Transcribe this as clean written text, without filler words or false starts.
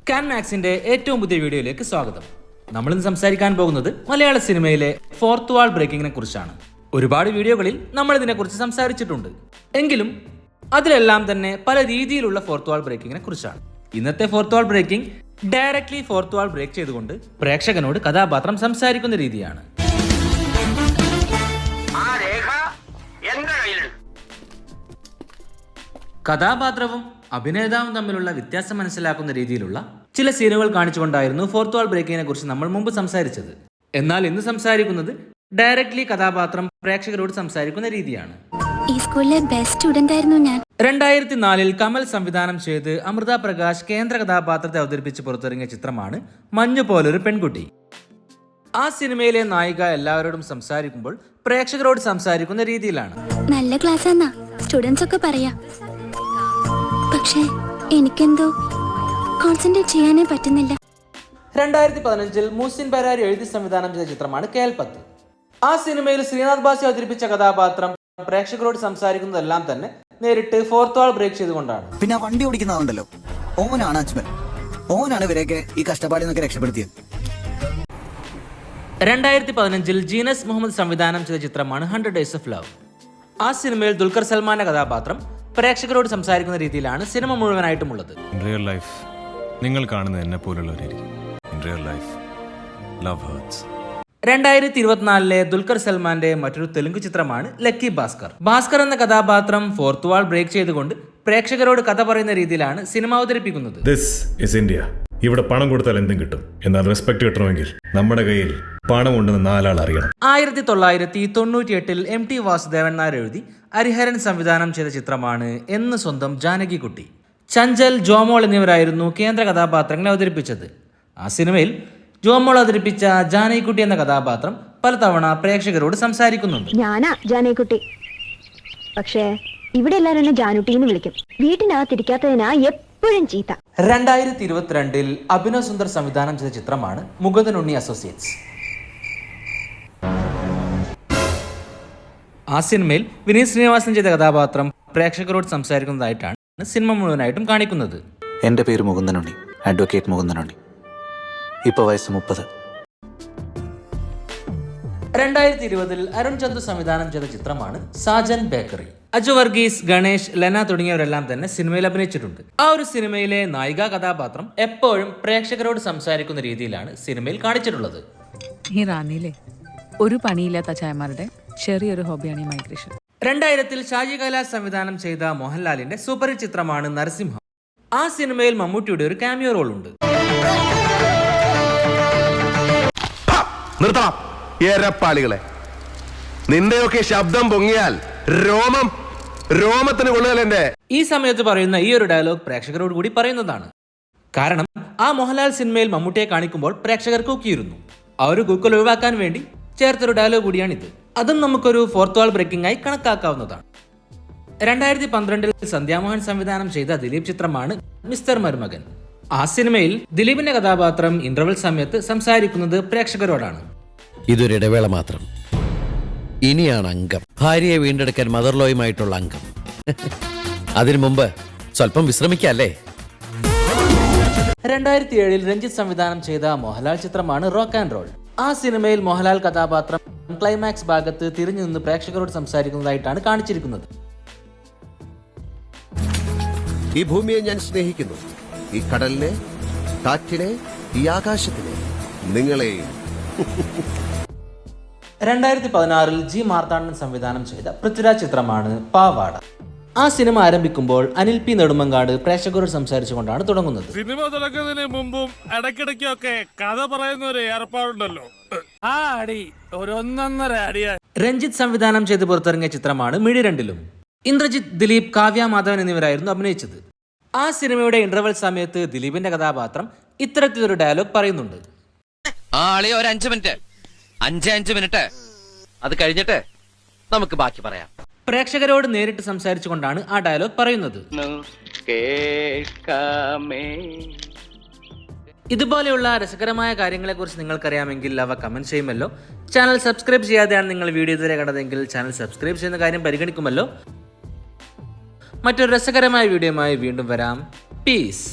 Scan മാക്സിന്റെ ഏറ്റവും പുതിയ വീഡിയോയിലേക്ക് സ്വാഗതം. നമ്മളിന്ന് സംസാരിക്കാൻ പോകുന്നത് മലയാള സിനിമയിലെ ഫോർത്ത് വാൾ ബ്രേക്കിങ്ങിനെ കുറിച്ചാണ്. ഒരുപാട് വീഡിയോകളിൽ നമ്മൾ ഇതിനെക്കുറിച്ച് സംസാരിച്ചിട്ടുണ്ട്. എങ്കിലും അതിലെല്ലാം തന്നെ പല രീതിയിലുള്ള ഫോർത്ത് വാൾ ബ്രേക്കിങ്ങിനെ കുറിച്ചാണ്. ഇന്നത്തെ ഫോർത്ത് വാൾ ബ്രേക്കിംഗ് ഡയറക്ട്ലി ഫോർത്ത് വാൾ ബ്രേക്ക് ചെയ്തുകൊണ്ട് പ്രേക്ഷകനോട് കഥാപാത്രം സംസാരിക്കുന്ന രീതിയാണ്. കഥാപാത്രവും അഭിനേതാവും തമ്മിലുള്ള വ്യത്യാസം മനസ്സിലാക്കുന്ന രീതിയിലുള്ള ചില സീനുകൾ കാണിച്ചുകൊണ്ടായിരുന്നു ഫോർത്ത് വാൾ ബ്രേക്കിങ്ങിനെ കുറിച്ച് നമ്മൾ മുമ്പ് സംസാരിച്ചത്. എന്നാൽ ഇന്ന് സംസാരിക്കുന്നത് ഡയറക്ട്ലി കഥാപാത്രം പ്രേക്ഷകരോട് സംസാരിക്കുന്ന രീതിയാണ്. ഈ സ്കൂളിലെ ബെസ്റ്റ് സ്റ്റുഡന്റ് ആയിരുന്നു ഞാൻ. 2004 കമൽ സംവിധാനം ചെയ്ത് അമൃത പ്രകാശ് കേന്ദ്ര കഥാപാത്രത്തെ അവതരിപ്പിച്ച് പുറത്തിറങ്ങിയ ചിത്രമാണ് മഞ്ഞു പോലൊരു പെൺകുട്ടി. ആ സിനിമയിലെ നായിക എല്ലാവരോടും സംസാരിക്കുമ്പോൾ പ്രേക്ഷകരോട് സംസാരിക്കുന്ന രീതിയിലാണ്. നല്ല ക്ലാസ് എന്നാ സ്റ്റുഡൻസ് ഒക്കെ പറയാ, പക്ഷേ എനിക്കെന്തോ കോൺസെൻട്രേറ്റ് ചെയ്യാനേ പറ്റുന്നില്ല. 2015 മൂസിൻ ബരാരി എഴുതി സംവിധാനം ചെയ്ത ചിത്രമാണ് കേൽപത്ത്. ആ സിനിമയിൽ ശ്രീനാഥ് ബാസി അവതരിപ്പിച്ച കഥാപാത്രം പ്രേക്ഷകരോട് സംസാരിക്കുന്നതെല്ലാം തന്നെ നേരിട്ട് ഫോർത്ത് വാൾ ബ്രേക്ക് ചെയ്തുകൊണ്ടാണ്. പിന്നെ വണ്ടി ഓടിക്കുന്നതുണ്ടല്ലോ, ഓനാണ് അജ്മൽ, ഓനാണ് ഇവരെയൊക്കെ ഈ കഷ്ടപ്പാടിൽ നിന്നൊക്കെ രക്ഷപ്പെടുത്തിയത്. 2015 ജീനസ് മുഹമ്മദ് സംവിധാനം ചെയ്ത ചിത്രമാണ് 100 Days of Love. ആ സിനിമയിൽ ദുൽഖർ സൽമാന്റെ കഥാപാത്രം പ്രേക്ഷകരോട് സംസാരിക്കുന്ന രീതിയിലാണ് സിനിമ മുഴുവനായിട്ടുമുള്ളത്. റിയൽ ലൈഫ് നിങ്ങൾ കാണുന്നത് എന്നെ പോലുള്ളവരായിരിക്കും. In real life love hurts. 2024 Dulquer സൽമാന്റെ മറ്റൊരു തെലുങ്ക് ചിത്രമാണ് ലക്കി ഭാസ്കർ. ഭാസ്കർ എന്ന കഥാപാത്രം ഫോർത്ത് വാൾ ബ്രേക്ക് ചെയ്തുകൊണ്ട് പ്രേക്ഷകരോട് കഥ പറയുന്ന രീതിയിലാണ് സിനിമ അവതരിപ്പിക്കുന്നത്. This is India. ഇവിടെ പണം കൊടുത്താൽ എന്തും കിട്ടും. എന്നാൽ റെസ്പെക്ട് കിട്ടണമെങ്കിൽ നമ്മുടെ കയ്യിൽ പണം ഉണ്ടെന്ന് നാലാൾ അറിയണം. 1998 MT വാസുദേവൻ നായർ എഴുതി ഹരിഹരൻ സംവിധാനം ചെയ്ത ചിത്രമാണ് എന്ന് സ്വന്തം ജാനകിക്കുട്ടി. ചഞ്ചൽ, ജോമോൾ എന്നിവരായിരുന്നു കേന്ദ്ര കഥാപാത്രങ്ങളെ അവതരിപ്പിച്ചത്. ആ സിനിമയിൽ ജോമോൾ അവതരിപ്പിച്ച ജാനകിക്കുട്ടി എന്ന കഥാപാത്രം പലതവണ പ്രേക്ഷകരോട് സംസാരിക്കുന്നുണ്ട്. ഞാനാ ജാനകിക്കുട്ടി, പക്ഷേ ഇവിടെ എല്ലാവരും എന്നെ ജാനുട്ടി എന്ന് വിളിക്കും. വീട്ടിനകത്തിരിക്കാത്തതിനാ എപ്പോഴും ചീത്ത. 2022 അഭിനവ് സുന്ദർ സംവിധാനം ചെയ്ത ചിത്രമാണ് മുകുന്ദൻ ഉണ്ണി അസോസിയേറ്റ്സ്. ആ സിനിമയിൽ വിനീത് ശ്രീനിവാസൻ ചെയ്ത കഥാപാത്രം പ്രേക്ഷകരോട് സംസാരിക്കുന്നതായിട്ടാണ് സിനിമ മുഴുവനായിട്ടും കാണിക്കുന്നത്. എൻ്റെ പേര് മുകുന്ദനുണ്ണി, അഡ്വക്കേറ്റ് മുകുന്ദനുണ്ണി. ഇപ്പോൾ വയസ്സ് 30. 2020 അരുൺ ചന്തു സംവിധാനം ചെയ്ത ചിത്രമാണ് സാജൻ ബേക്കറി. അജു വർഗീസ്, ഗണേഷ്, ലെന തുടങ്ങിയവരെല്ലാം തന്നെ സിനിമയിൽ അഭിനയിച്ചിട്ടുണ്ട്. ആ ഒരു സിനിമയിലെ നായിക കഥാപാത്രം എപ്പോഴും പ്രേക്ഷകരോട് സംസാരിക്കുന്ന രീതിയിലാണ് സിനിമയിൽ കാണിച്ചിട്ടുള്ളത്. ഈ റാന്നിയിലെ ഒരു പണിയില്ലാത്ത ചായമാരുടെ ചെറിയൊരു ഹോബിയാണ് ഈ മൈഗ്രേഷൻ. 2000 ഷാജി കൈലാസ് സംവിധാനം ചെയ്ത മോഹൻലാലിന്റെ സൂപ്പർ ഹിറ്റ് ചിത്രമാണ് നരസിംഹം. ആ സിനിമയിൽ മമ്മൂട്ടിയുടെ ഒരു കാമിയോ റോൾ ഉണ്ട്. നിർത്തണം ഏരപ്പാളികളെ, നിന്റെയൊക്കെ ശബ്ദം പൊങ്ങിയാൽ രോമത്തിന് കൊള്ളുകയല്ലേ. ഈ സമയത്ത് പറയുന്ന ഈ ഒരു ഡയലോഗ് പ്രേക്ഷകരോട് കൂടി പറയുന്നതാണ്. കാരണം ആ മോഹൻലാൽ സിനിമയിൽ മമ്മൂട്ടിയെ കാണിക്കുമ്പോൾ പ്രേക്ഷകർ കൂക്കിയിരുന്നു. ആ ഒരു കൂക്കൽ ഒഴിവാക്കാൻ വേണ്ടി ചേർത്തൊരു ഡയലോഗ് കൂടിയാണിത്. അതും നമുക്കൊരു ഫോർത്ത് വാൾ ബ്രേക്കിംഗ് ആയി കണക്കാക്കാവുന്നതാണ്. 2012 സന്ധ്യാമോഹൻ സംവിധാനം ചെയ്ത ദിലീപ് ചിത്രമാണ് മിസ്റ്റർ മരുമകൻ. ആ സിനിമയിൽ ദിലീപിന്റെ കഥാപാത്രം ഇന്റർവെൽ സമയത്ത് സംസാരിക്കുന്നത് പ്രേക്ഷകരോടാണ്. ഇതൊരിടവേള മാത്രം. ഇനിയാണ് അംഗം. ഭാര്യയെ വീണ്ടെടുക്കാൻ മദർലോയുമായിട്ടുള്ള അംഗം. അതിനു മുമ്പ് സ്വല്പം വിശ്രമിക്കല്ലേ. 2007 രഞ്ജിത്ത് സംവിധാനം ചെയ്ത മോഹൻലാൽ ചിത്രമാണ് റോക്ക് ആൻഡ് റോൾ. ആ സിനിമയിൽ മോഹൻലാൽ കഥാപാത്രം ക്ലൈമാക്സ് ഭാഗത്ത് തിരിഞ്ഞു നിന്ന് പ്രേക്ഷകരോട് സംസാരിക്കുന്നതായിട്ടാണ് കാണിച്ചിരിക്കുന്നത്. ഈ ഭൂമിയെ ഞാൻ സ്നേഹിക്കുന്നു, ഈ കടലിനെ, കാറ്റിനെ, ഈ ആകാശത്തിനെ, നിങ്ങളെയും. 2016 ജി മാർത്താണ്ഡൻ സംവിധാനം ചെയ്ത പൃഥ്വിരാജ് ചിത്രമാണ് പാവാട. ആ സിനിമ ആരംഭിക്കുമ്പോൾ അനിൽ പി നെടുമങ്ങാട് പ്രേക്ഷകരോട് സംസാരിച്ചുകൊണ്ടാണ് തുടങ്ങുന്നത്. സിനിമ തുടങ്ങുന്നതിന് മുമ്പും ഇടയ്ക്കിടയ്ക്കൊക്കെ കഥ പറയുന്ന ഒരു ഏർപ്പാടുണ്ടല്ലോ. ആ അടി ഒരൊന്നൊന്നര അടിയാ. രഞ്ജിത്ത് സംവിധാനം ചെയ്ത് പുറത്തിറങ്ങിയ ചിത്രമാണ് മിഴി രണ്ടിലും. ഇന്ദ്രജിത്ത്, ദിലീപ്, കാവ്യ മാധവൻ എന്നിവരായിരുന്നു അഭിനയിച്ചത്. ആ സിനിമയുടെ ഇന്റർവെൽ സമയത്ത് ദിലീപിന്റെ കഥാപാത്രം ഇത്തരത്തിലൊരു ഡയലോഗ് പറയുന്നുണ്ട്. ഒരു 5 മിനിറ്റ് അത് കഴിഞ്ഞിട്ട് നമുക്ക് ബാക്കി പറയാം. പ്രേക്ഷകരോട് നേരിട്ട് സംസാരിച്ചുകൊണ്ടാണ് ആ ഡയലോഗ് പറയുന്നത്. ഇതുപോലെയുള്ള രസകരമായ കാര്യങ്ങളെക്കുറിച്ച് നിങ്ങൾക്കറിയാമെങ്കിൽ അവ കമന്റ് ചെയ്യുമല്ലോ. ചാനൽ സബ്സ്ക്രൈബ് ചെയ്യാതെയാണ് നിങ്ങൾ വീഡിയോ ഇതുവരെ കണ്ടതെങ്കിൽ ചാനൽ സബ്സ്ക്രൈബ് ചെയ്യുന്ന കാര്യം പരിഗണിക്കുമല്ലോ. മറ്റൊരു രസകരമായ വീഡിയോയുമായി വീണ്ടും വരാം. പീസ്.